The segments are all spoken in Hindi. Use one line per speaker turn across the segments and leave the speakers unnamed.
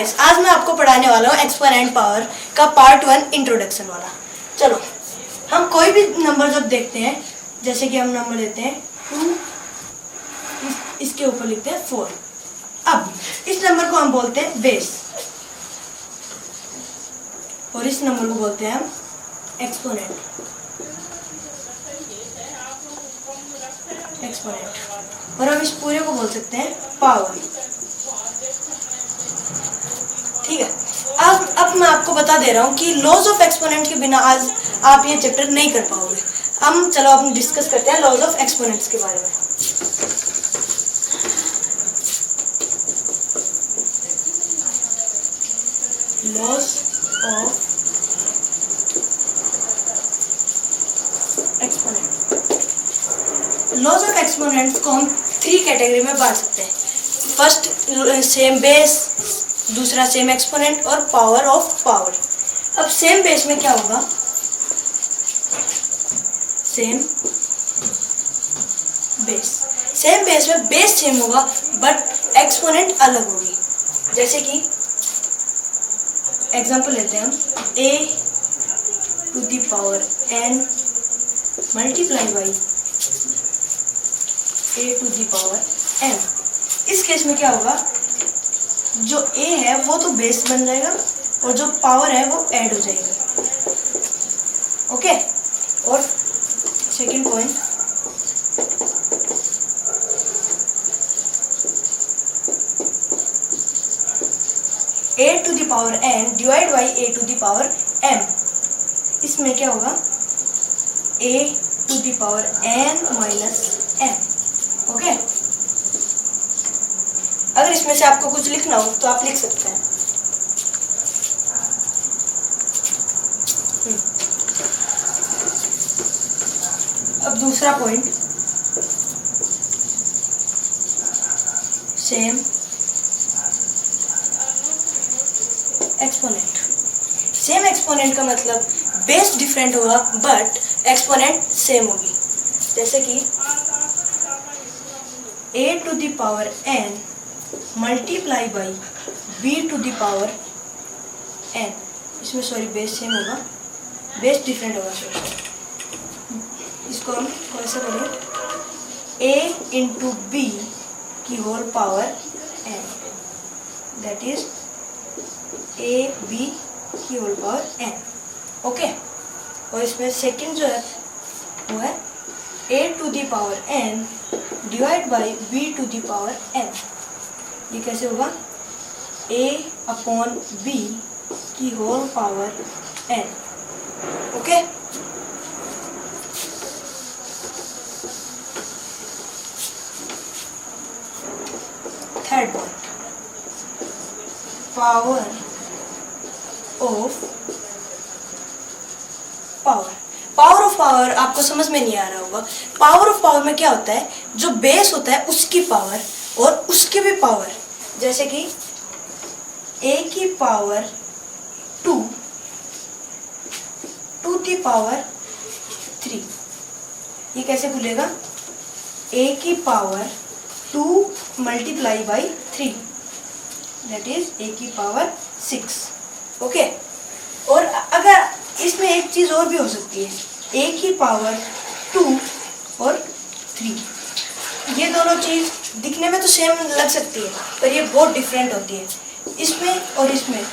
गाइस, आज मैं आपको पढ़ाने वाला हूँ एक्सपोनेंट पावर का पार्ट 1 इंट्रोडक्शन वाला। चलो हम कोई भी नंबर जब देखते हैं, जैसे कि हम नंबर लेते हैं 2, इसके ऊपर लिखते हैं 4। अब इस नंबर को हम बोलते हैं बेस और इस नंबर को बोलते हैं हम एक्सपोनेंट। और हम इस पूरे को बोल सकते हैं पावर। ठीक है, अब मैं आपको बता दे रहा हूँ कि लॉज ऑफ एक्सपोनेंट के बिना आज आप ये चैप्टर नहीं कर पाओगे। हम चलो अब डिस्कस करते हैं लॉज ऑफ एक्सपोनेंट्स के बारे में। Laws of exponent, laws of exponents को हम 3 कैटेगरी में बांट सकते हैं। फर्स्ट सेम बेस, दूसरा सेम एक्सपोनेंट और पावर ऑफ पावर। अब सेम बेस में क्या होगा, सेम बेस में बेस सेम होगा बट एक्सपोनेंट अलग होगी। जैसे कि एग्जांपल लेते हैं हम a to the power n multiply by a to the power m। इस केस में क्या होगा, जो a है वो तो बेस बन जाएगा और जो पावर है वो ऐड हो जाएगा। ओके, और second point, a to the power n divide by a to the power m। इसमें क्या होगा, a to the power n minus m। Okay, अगर इसमें से आपको कुछ लिखना हो तो आप लिख सकते हैं। अब दूसरा point, same exponent. Same exponent का मतलब बेस डिफरेंट होगा बट एक्सपोनेंट सेम होगी। जैसे कि a to the power n multiply by b to the power n। इसमें सॉरी बेस सेम होगा, बेस डिफरेंट होगा। सॉरी, इसको हम कैसे बोलेंगे, a इंटू बी की whole power n, that is a b की होल पावर n। ओके, और इसमें सेकंड जो है वो है a to the power n divide by b to the power n। ये कैसे होगा, a अपॉन b की whole power n। Okay, third point, power of power. Power of power आपको समझ में नहीं आ रहा होगा। पावर ऑफ पावर में क्या होता है, जो बेस होता है उसकी पावर और उसकी भी पावर। जैसे कि a की पावर 2 टू दी पावर 3। ये कैसे खुलेगा, a की power 2 multiply by 3, that is a की पावर 6। ओके, और अगर इसमें एक चीज और भी हो सकती है, a की पावर 2 और 3। ये दोनों चीज दिखने में तो सेम लग सकती है पर ये बहुत डिफरेंट होती है। इसमें और इसमें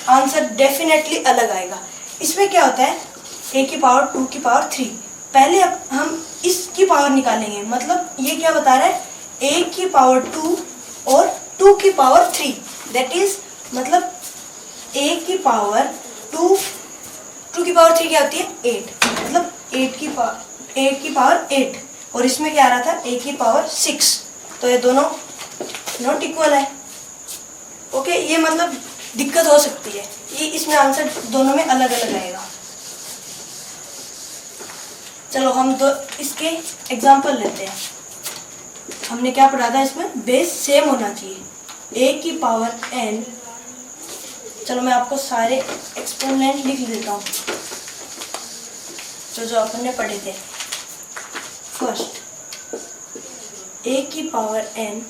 आंसर डेफिनेटली अलग आएगा। इसमें क्या होता है, a की पावर 2 की पावर 3। पहले हम इसकी पावर निकालेंगे, मतलब ये क्या बता रहा है, a की पावर 2 और 2 की पावर 3, दैट इज मतलब a की पावर 2 की पावर 3 क्या होती है, 8, मतलब 8 की पावर 8। और इसमें क्या आ रहा था, a की पावर 6। तो ये दोनों नॉट इक्वल है। ओके, ये मतलब दिक्कत हो सकती है, ये इसमें आंसर दोनों में अलग अलग आएगा। चलो हम इसके एग्जांपल लेते हैं। हमने क्या पढ़ा था, इसमें बेस सेम होना चाहिए, a की पावर n। चलो मैं आपको सारे एक्सपोनेंट लिख देता हूँ जो अपन ने पढ़े थे। फर्स्ट a की power n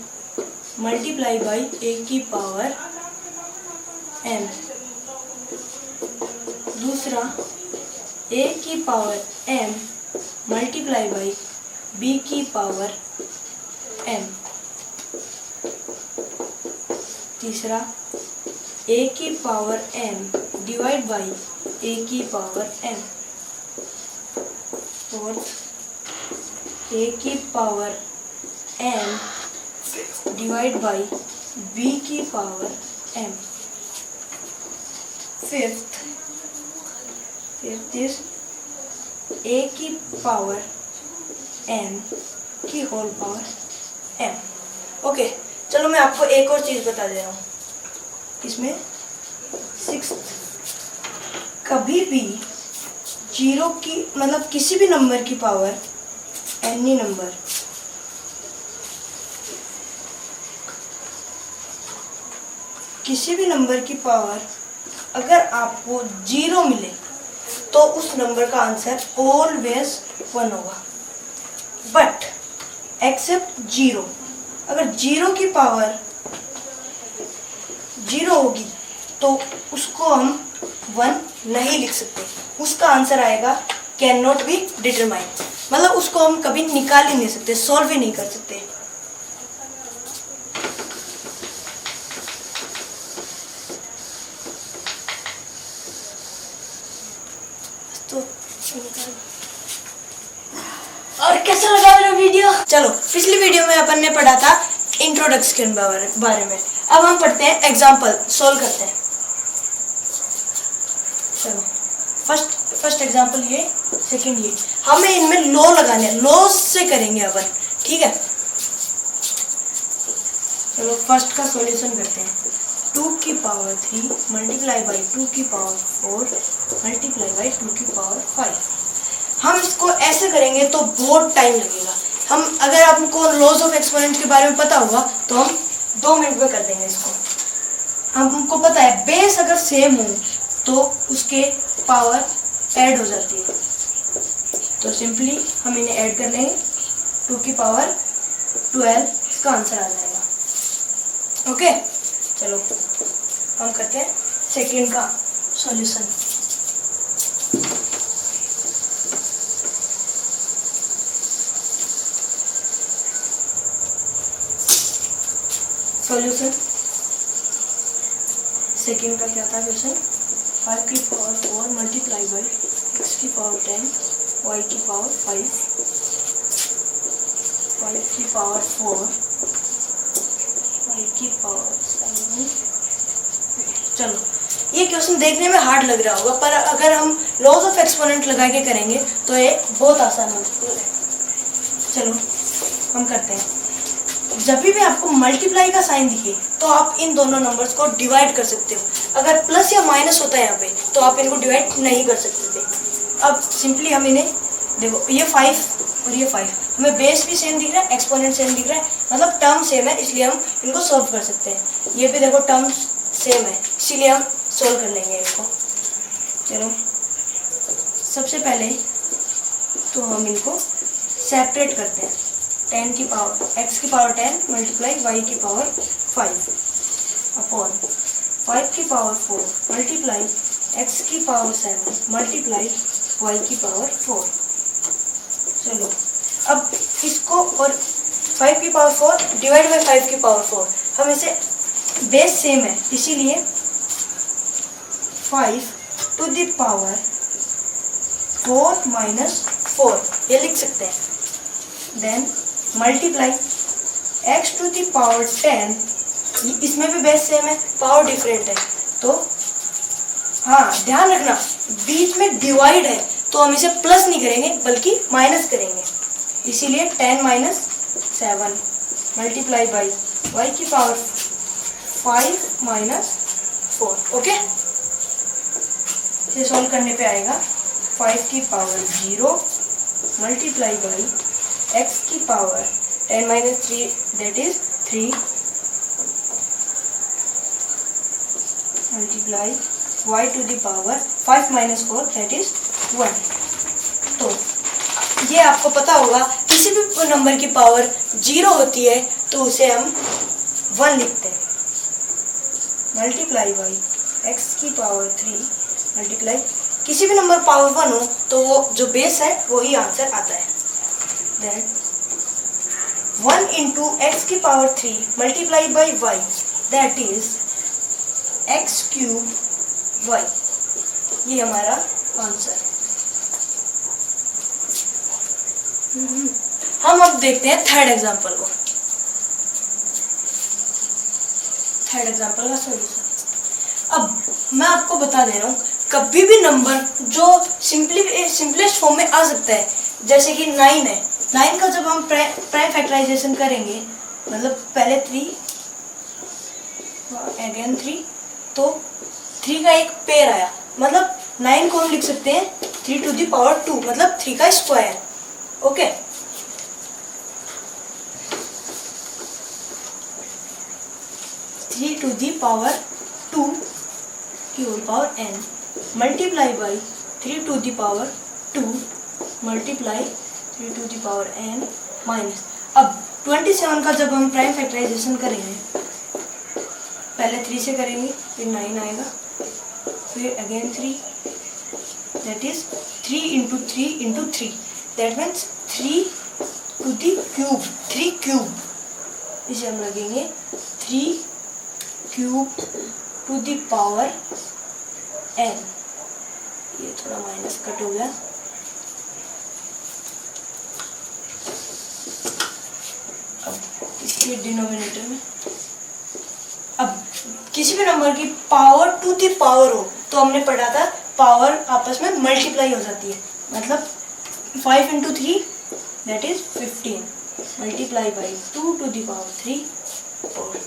multiply by a की पावर m। दूसरा a की power m multiply by b की पावर m। तीसरा a की power m divide by a की पावर m। फोर्थ a की power m divide by b की power m। Fifth is a की पावर m की होल पावर m। ओके, चलो मैं आपको एक और चीज़ बता दे रहा हूँ इसमें। सिक्स्थ, कभी भी जीरो की मतलब किसी भी नंबर की पावर, एनी नंबर, किसी भी नंबर की पावर अगर आपको जीरो मिले तो उस नंबर का आंसर ऑलवेज 1 होगा। बट एक्सेप्ट जीरो, अगर जीरो की पावर जीरो होगी तो उसको हम 1 नहीं लिख सकते, उसका आंसर आएगा कैन नॉट बी डिटरमाइन, मतलब उसको हम कभी निकाल ही नहीं सकते, सॉल्व ही नहीं कर सकते। तो और कैसा लगा मेरा वीडियो? चलो, पिछली वीडियो में अपन ने पढ़ा था इंट्रोडक्शन के बारे में। अब हम पढ़ते हैं एग्जाम्पल, सॉल्व करते हैं। चलो, फर्स्ट एग्जाम्पल ये, सेकंड ये। हमें इनमें लॉ लगाने, लॉ से करेंगे अपन, ठीक है। चलो फर्स्ट का सॉल्यूशन करते हैं। 2 की पावर 3 मल्टीप्लाई बाई 2 की पावर 4 मल्टीप्लाई बाई 2 की पावर 5। हम इसको ऐसे करेंगे तो बहुत टाइम लगेगा। हम अगर आपको लॉज ऑफ एक्सपोनेंट के बारे में पता होगा तो हम 2 मिनट में कर देंगे इसको। हमको पता है बेस अगर सेम हो तो उसके पावर ऐड हो जाती है, तो सिंपली हम इन्हें ऐड कर लेंगे। 2 की पावर 12 इसका आंसर आ जाएगा। ओके, चलो हम करते हैं सेकेंड का सॉल्यूशन। सॉल्यूशन सेकेंड का क्या था क्वेश्चन? 5 की पावर 4 मल्टीप्लाई बाई x की पावर 10 y की पावर 5 की पावर 4 y की पावर 7। चलो, ये क्वेश्चन देखने में हार्ड लग रहा होगा, पर अगर हम लॉज ऑफ एक्सपोनेंट लगा के करेंगे तो ये बहुत आसान हो है। चलो हम करते हैं। जब भी आपको मल्टीप्लाई का साइन दिखे तो आप इन दोनों नंबर्स को डिवाइड कर सकते हो। अगर प्लस या माइनस होता है यहाँ पे तो आप इनको डिवाइड नहीं कर सकते थे। अब सिंपली हम इन्हें देखो, ये 5 और ये 5, हमें बेस भी सेम दिख रहा है, एक्सपोनेंट सेम दिख रहा है, मतलब टर्म सेम है, इसलिए हम इनको सॉल्व कर सकते हैं। ये भी देखो टर्म सेम है, इसीलिए हम सॉल्व कर लेंगे इसको। चलो सबसे पहले तो हम इनको सेपरेट करते हैं। 10 की पावर x की पावर 10 मल्टीप्लाई y की पावर 5 अपॉन 5 की पावर 4 मल्टीप्लाई x की पावर 7 मल्टीप्लाई y की पावर 4। चलो अब इसको और 5 की पावर 4 डिवाइड बाई 5 की पावर 4, हम इसे बेस सेम है इसीलिए 5 टू द पावर 4 माइनस 4 ये लिख सकते हैं। Then multiply x to the power 10, इसमें भी बेस सेम है, पावर डिफरेंट है, तो हाँ ध्यान रखना बीच में डिवाइड है तो हम इसे प्लस नहीं करेंगे बल्कि माइनस करेंगे, इसीलिए 10 माइनस 7 मल्टीप्लाई बाई y की पावर 5 माइनस 4। ओके, इसे सॉल्व करने पे आएगा 5 की पावर 0 मल्टीप्लाई बाई x की power 10 minus 3 that is 3 multiply y to the power 5 minus 4 that is 1। तो ये आपको पता होगा किसी भी नंबर की पावर 0 होती है तो उसे हम 1 लिखते हैं। मल्टीप्लाई बाई x की पावर 3 मल्टीप्लाई, किसी भी नंबर पावर 1 हो तो वो जो बेस है वही आंसर आता है। दैट 1 इंटू एक्स की power 3 multiply by y, that is x cube y, ये हमारा आंसर। हम अब देखते हैं थर्ड एग्जांपल को। थर्ड एग्जांपल का सॉल्यूशन। अब मैं आपको बता दे रहा हूँ, कभी भी नंबर जो सिंपलेस्ट फॉर्म में आ सकता है, जैसे कि 9 है, 9 का जब हम प्राइम फैक्टराइजेशन करेंगे, मतलब पहले 3 अगेन 3, तो 3 का एक पेयर आया, मतलब 9 को हम लिख सकते हैं 3 टू द पावर 2, मतलब 3 का square. Okay, three to the power 2 की whole power n multiply by 3 to the power 2 multiply 3 to the power n minus. अब 27 का जब हम प्राइम फैक्टराइजेशन करेंगे, पहले 3 से करेंगे, फिर 9 आएगा, फिर again 3, that is 3 into 3 into 3, that means 3 to the cube, 3 cube, इसे हम लगेंगे 3 cube to the power n। ये थोड़ा माइनस कट हो गया। अब इसके डिनोमिनेटर में, अब किसी भी नंबर की पावर टू दी पावर हो तो हमने पढ़ा था पावर आपस में मल्टीप्लाई हो जाती है, मतलब 5 into 3 that is 15 multiply by 2 to the power 3 4।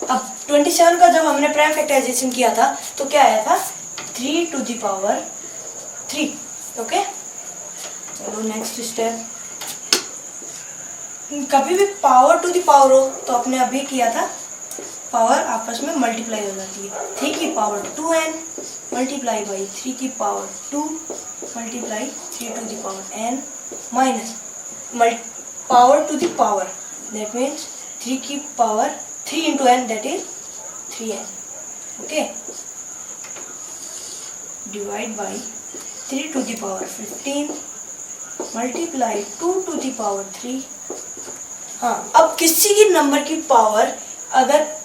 अब 27 का जब हमने प्राइम फैक्टराइजेशन किया था तो क्या आया था 3 टू दी पावर 3। ओके, चलो नेक्स्ट स्टेप। कभी भी पावर टू दी पावर हो तो आपने अभी किया था पावर आपस में मल्टीप्लाई हो जाती है, 3 की पावर 2n मल्टीप्लाई बाई 3 की power 2 multiply 3 to the power n minus power to the power, that means 3 की power 3 into n, that is 3n। Okay, divide by 3 to the power 15 multiply 2 to the power 3। हाँ, अब किसी की नंबर की पावर अगर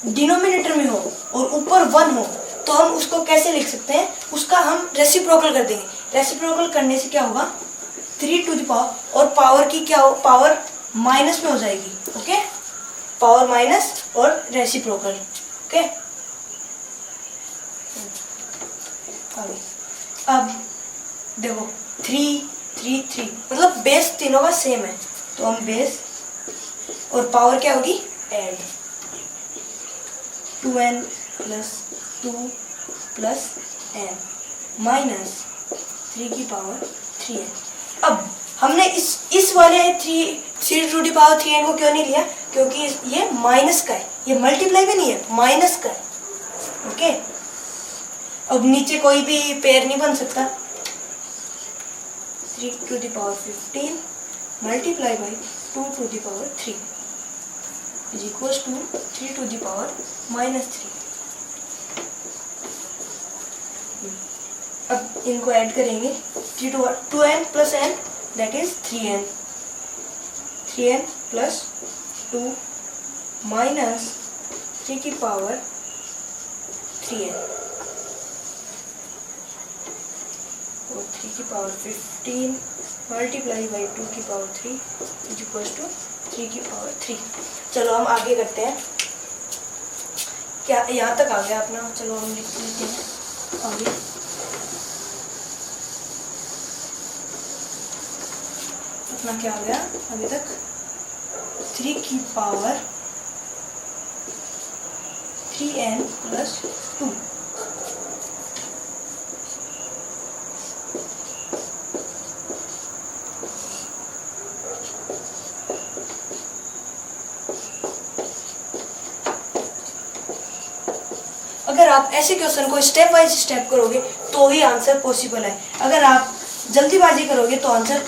डिनोमिनेटर में हो और ऊपर 1 हो तो हम उसको कैसे लिख सकते हैं, उसका हम रेसिप्रोकल कर देंगे। रेसिप्रोकल करने से क्या होगा, 3 टू दी पावर, और पावर की क्या हो, पावर माइनस में हो जाएगी। ओके, पावर माइनस और रेसिप्रोकल। ओके, अब देखो 3 3 3, मतलब बेस तीनों का सेम है, तो हम बेस और पावर क्या होगी, add 2n plus 2 plus n minus 3 की पावर 3n। अब हमने इस वाले 3 टू दी पावर 3n को क्यों नहीं लिया, क्योंकि ये माइनस का है, ये मल्टीप्लाई भी नहीं है, माइनस का है। ओके, अब नीचे कोई भी पेयर नहीं बन सकता। 3 to the power 15 multiply by 2 to the power 3 is equals to 3 to the power minus 3। अब इनको ऐड करेंगे, 2n plus n that is 3n, 3n plus 2 minus 3 की पावर 3n और 3 की पावर 15 मल्टीप्लाई बाई 2 की पावर 3 इज इक्वल टू 3 की पावर 3। चलो हम आगे करते हैं, क्या यहाँ तक आ गया अपना, चलो हम लिख लेते हैं आगे। अपना क्या आ गया अभी तक, 3 की पावर 3n प्लस 2। अगर आप ऐसे क्वेश्चन को स्टेप बाय स्टेप करोगे तो ही आंसर पॉसिबल है। अगर आप जल्दीबाजी करोगे तो आंसर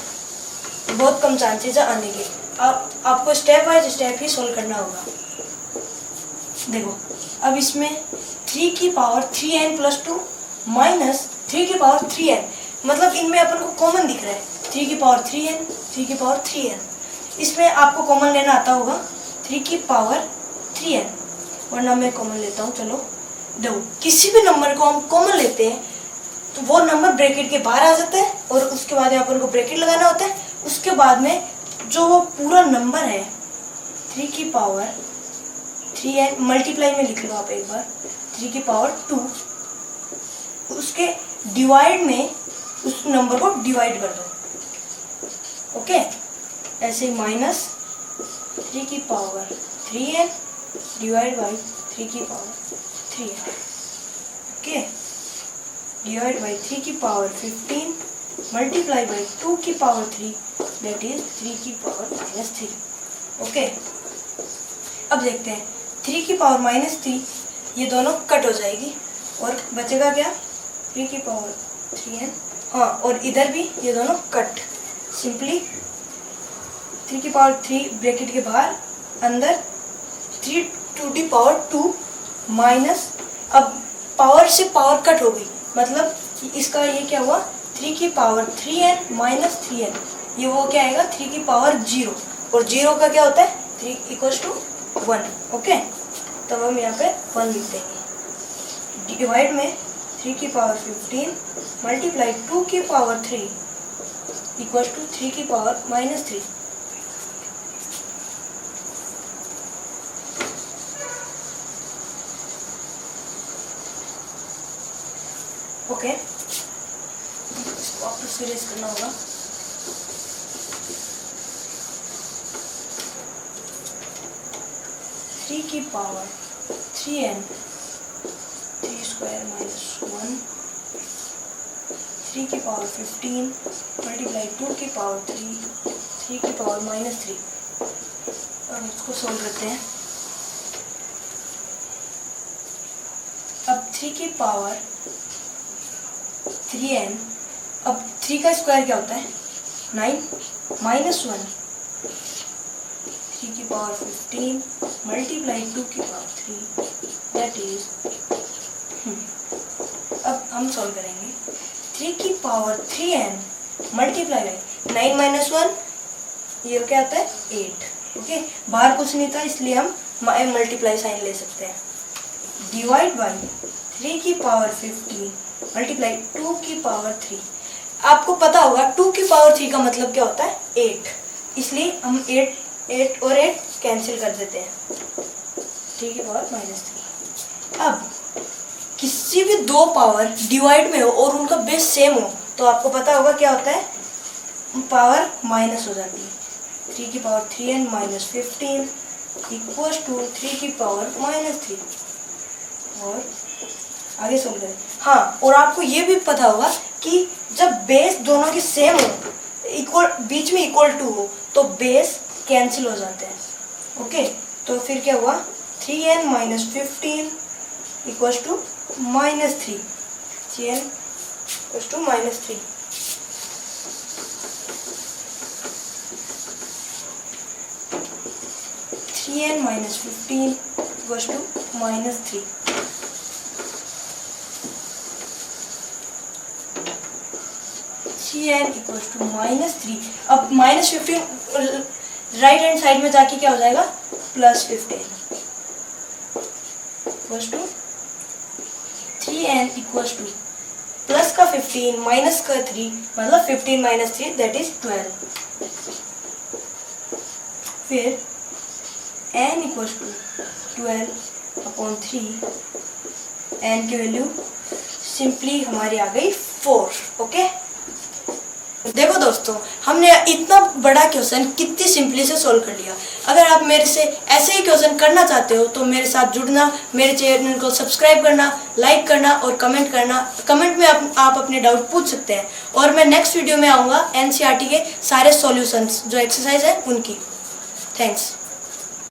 बहुत कम चांसेस है आने के। आपको step by step he solve करना होगा। देखो अब इसमें 3 की पावर 3n प्लस 2 माइनस 3 की पावर 3n, मतलब इनमें अपन को कॉमन दिख रहा है 3 की पावर 3n, 3 की पावर 3n। इसमें आपको कॉमन लेना आता होगा 3 की पावर 3n, वरना मैं कॉमन लेता हूँ। चलो देखो, किसी भी नंबर को हम कॉमन लेते हैं तो वो नंबर ब्रैकेट के बाहर आ जाता है और उसके बाद यहाँ पर उनको ब्रैकेट लगाना होता है। उसके बाद में जो वो पूरा नंबर है 3 की पावर 3n, मल्टीप्लाई में लिख लो आप एक बार, 3 की पावर 2, उसके डिवाइड में उस नंबर को डिवाइड कर दो। ओके, ऐसे माइनस 3 की पावर 3n डिवाइड बाई 3 की power 3n। Okay, divide by 3 की पावर 15 मल्टीप्लाई बाई 2 की पावर 3, दैट इज 3 की पावर माइनस 3। ओके, अब देखते हैं 3 की पावर माइनस 3, ये दोनों कट हो जाएगी और बचेगा क्या 3 की पावर 3n। हाँ, और इधर भी ये दोनों कट, सिंपली 3 की पावर 3 ब्रैकेट के बाहर, अंदर 3 टू दी पावर 2 माइनस, अब पावर से पावर कट हो गई, मतलब इसका ये क्या हुआ 3 की पावर 3n माइनस 3n, ये वो क्या आएगा 3 की पावर 0, और 0 का क्या होता है 3 इक्वल्स टू 1। ओके, तब हम यहाँ पे 1 लिख देंगे। डिवाइड में 3 की पावर 15 मल्टीप्लाई 2 की पावर 3 इक्वल्स टू 3 की पावर माइनस 3। ओके, इसको वापस इरेज करना होगा। थ्री की पावर 3n 3 स्क्वायर माइनस 1, 3 की पावर 15 मल्टीप्लाई 2 की पावर 3, 3 की पावर माइनस 3। अब इसको सोल्व करते हैं। अब 3 की पावर 3n, अब 3 का स्क्वायर क्या होता है 9 माइनस 1, 3 की पावर 15 मल्टीप्लाई 2 की पावर 3, दैट इज अब हम सॉल्व करेंगे 3 की power 3n multiply by 9 minus 1, ये क्या आता है 8। ओके, बाहर कुछ नहीं था इसलिए हम मल्टीप्लाई साइन ले सकते हैं। डिवाइड बाई 3 की पावर 15 मल्टीप्लाई 2 की पावर 3, आपको पता होगा 2 की पावर 3 का मतलब क्या होता है 8, इसलिए हम 8 और 8 कैंसिल कर देते हैं, 3 की पावर माइनस 3। अब किसी भी दो पावर डिवाइड में हो और उनका बेस सेम हो तो आपको पता होगा क्या होता है पावर माइनस हो जाती है। 3 की power 3n minus 15 equals to 3 की पावर माइनस 3। और आगे सोल्व करें। हाँ, और आपको ये भी पता होगा कि जब बेस दोनों की सेम हो, इक्वल, बीच में इक्वल टू हो, तो बेस कैंसिल हो जाते हैं। ओके, तो फिर क्या हुआ 3n minus 15 equals to minus 3, 3n equals to minus 3। n minus 15 equals to minus 3। n equals to minus 3। अब माइनस 15 राइट हैंड साइड में जाके क्या हो जाएगा plus 15 equals to 3n equals to plus का 15 माइनस का 3, मतलब 15 माइनस 3 दैट इज 12। फिर n equals to 12 upon 3, n की वैल्यू सिंपली हमारी आ गई 4। ओके, देखो दोस्तों, हमने इतना बड़ा क्वेश्चन कितनी सिंपली से सॉल्व कर लिया। अगर आप मेरे से ऐसे ही क्वेश्चन करना चाहते हो तो मेरे साथ जुड़ना, मेरे चैनल को सब्सक्राइब करना, लाइक करना और कमेंट करना। कमेंट में आप अपने डाउट पूछ सकते हैं और मैं नेक्स्ट वीडियो में आऊँगा एनसीईआरटी के सारे सॉल्यूशंस जो एक्सरसाइज है उनकी। थैंक्स।